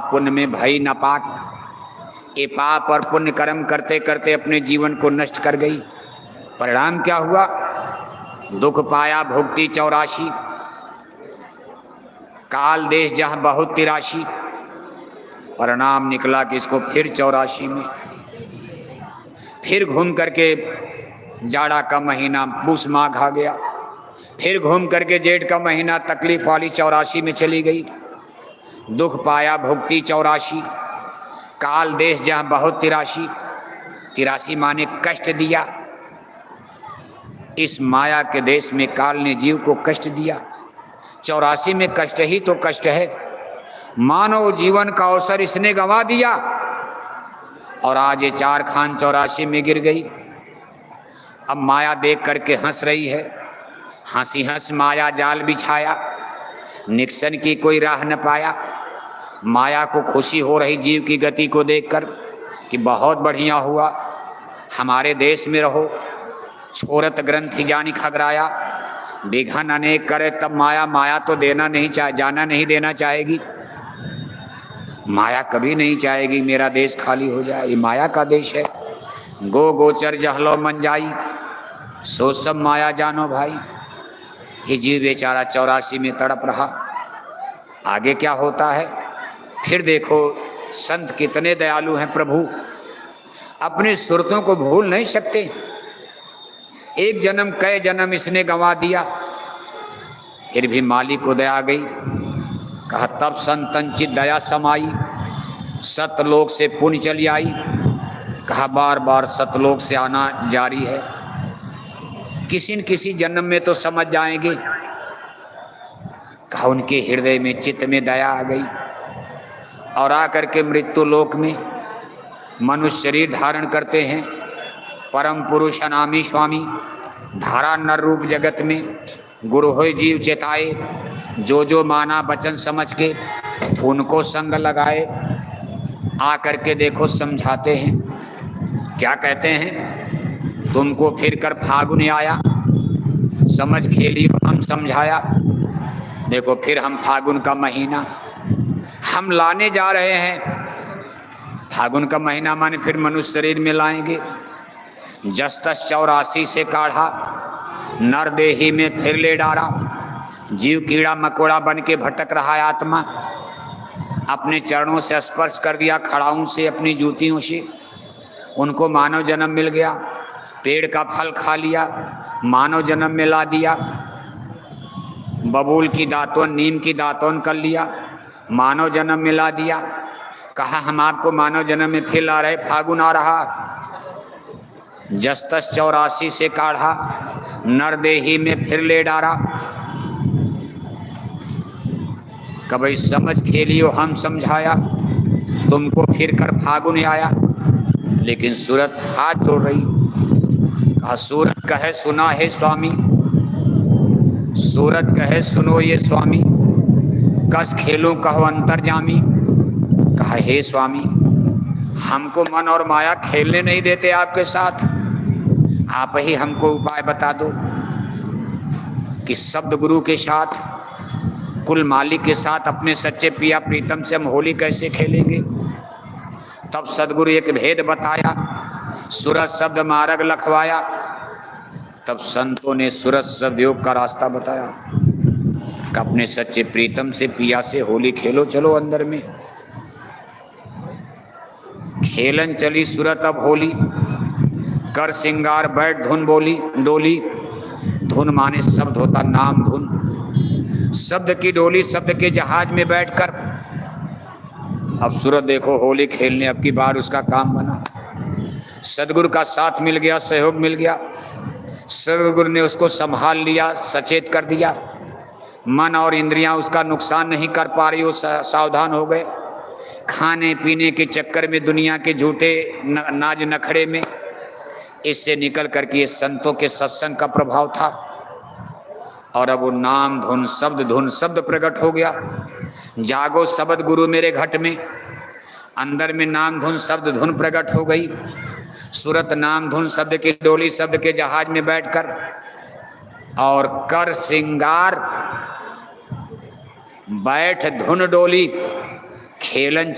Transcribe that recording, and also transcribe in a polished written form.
पाप पुण्य में भई नापाक। ये पाप और पुण्य कर्म करते करते अपने जीवन को नष्ट कर गई। परिणाम क्या हुआ? दुख पाया भुगती 84। काल देश जहाँ बहुत तिराशी। परिणाम निकला कि इसको फिर 84 में फिर घूम करके जाड़ा का महीना पूस माघ आ गया। फिर घूम करके जेठ का महीना तकलीफ वाली 84 में चली गई। दुख पाया भुगती 84। काल देश जहाँ बहुत तिराशी। 83 माने कष्ट दिया। इस माया के देश में काल ने जीव को कष्ट दिया। 84 में कष्ट ही तो कष्ट है। मानव जीवन का अवसर इसने गंवा दिया और आज ये 4 खान 84 में गिर गई। अब माया देख करके हंस रही है। हंसी हंस माया जाल बिछाया, निक्सन की कोई राह न पाया। माया को खुशी हो रही जीव की गति को देखकर कि बहुत बढ़िया हुआ, हमारे देश में रहो। छोरत ग्रंथि जानी खगराया, विघन अनेक करे तब माया। माया तो जाना नहीं देना चाहेगी। माया कभी नहीं चाहेगी मेरा देश खाली हो जाए। ये माया का देश है। गो गोचर जहलो मन जाई, सो सब माया जानो भाई। ये जीव बेचारा 84 में तड़प रहा। आगे क्या होता है फिर देखो। संत कितने दयालु हैं प्रभु, अपनी सुरतों को भूल नहीं सकते। एक जन्म कई जन्म इसने गंवा दिया, फिर भी मालिक को दया गई। कहा तब संतन चित दया समाई, सतलोक से पुण्य चली आई। कहा बार बार सतलोक से आना जारी है। किसी न किसी जन्म में तो समझ जाएंगे। कहा उनके हृदय में चित्त में दया आ गई और आकर के मृत्यु लोक में मनुष्य शरीर धारण करते हैं। परम पुरुष अनामी स्वामी धारा नर रूप जगत में। गुरु होय जीव चेताए, जो जो माना वचन समझ के उनको संग लगाए। आकर के देखो समझाते हैं। क्या कहते हैं? तुमको फिर कर फागुन आया, समझ खेली हम समझाया। देखो फिर हम फागुन का महीना हम लाने जा रहे हैं। फागुन का महीना माने फिर मनुष्य शरीर में लाएंगे। जस तस 84 से काढ़ा, नर देही में फिर ले डारा। जीव कीड़ा मकोड़ा बन के भटक रहा है आत्मा। अपने चरणों से स्पर्श कर दिया, खड़ाऊं से, अपनी जूतियों से। उनको मानव जन्म मिल गया। पेड़ का फल खा लिया, मानव जन्म में ला दिया। बबूल की दातों, नीम की दातों कर लिया, मानव जन्म में ला दिया। कहा हम आपको मानव जन्म में फिर ला रहे, फागुन आ रहा। जस तस 84 से काढ़ा, नर देही में फिर ले डारा। कभी समझ खेलियो हम समझाया, तुमको फिर कर फागुन आया। लेकिन सूरत हाथ जोड़ रही। कहा सूरत कहे सुना है स्वामी, सूरत कहे सुनो ये स्वामी। कस खेलो कहो अंतर्जामी। कहा हे स्वामी, हमको मन और माया खेलने नहीं देते आपके साथ। आप ही हमको उपाय बता दो कि शब्द गुरु के साथ, कुल मालिक के साथ, अपने सच्चे पिया प्रीतम से हम होली कैसे खेलेंगे। तब सदगुरु एक भेद बताया, सूरत शब्द मार्ग लखवाया। तब संतों ने सूरत शब्द योग का रास्ता बताया कि अपने सच्चे प्रीतम से पिया से होली खेलो। चलो अंदर में खेलन चली सूरत अब होली। कर सिंगार बैठ धुन बोली डोली। धुन माने शब्द होता नाम धुन। शब्द की डोली, शब्द के जहाज में बैठकर अब सूरत देखो होली खेलने। अब की बार उसका काम बना। सदगुरु का साथ मिल गया, सहयोग मिल गया। सदगुरु ने उसको संभाल लिया, सचेत कर दिया। मन और इंद्रियां उसका नुकसान नहीं कर पा रही, वो सावधान हो गए। खाने पीने के चक्कर में, दुनिया के झूठे नाज नखड़े में, इससे निकल करके ये संतों के सत्संग का प्रभाव था। और अब वो नाम धुन शब्द प्रकट हो गया। जागो शब्द गुरु मेरे घट में। अंदर में नाम धुन शब्द धुन प्रकट हो गई। सूरत नाम धुन शब्द की डोली, शब्द के जहाज में बैठकर। और कर श्रृंगार बैठ धुन डोली खेलन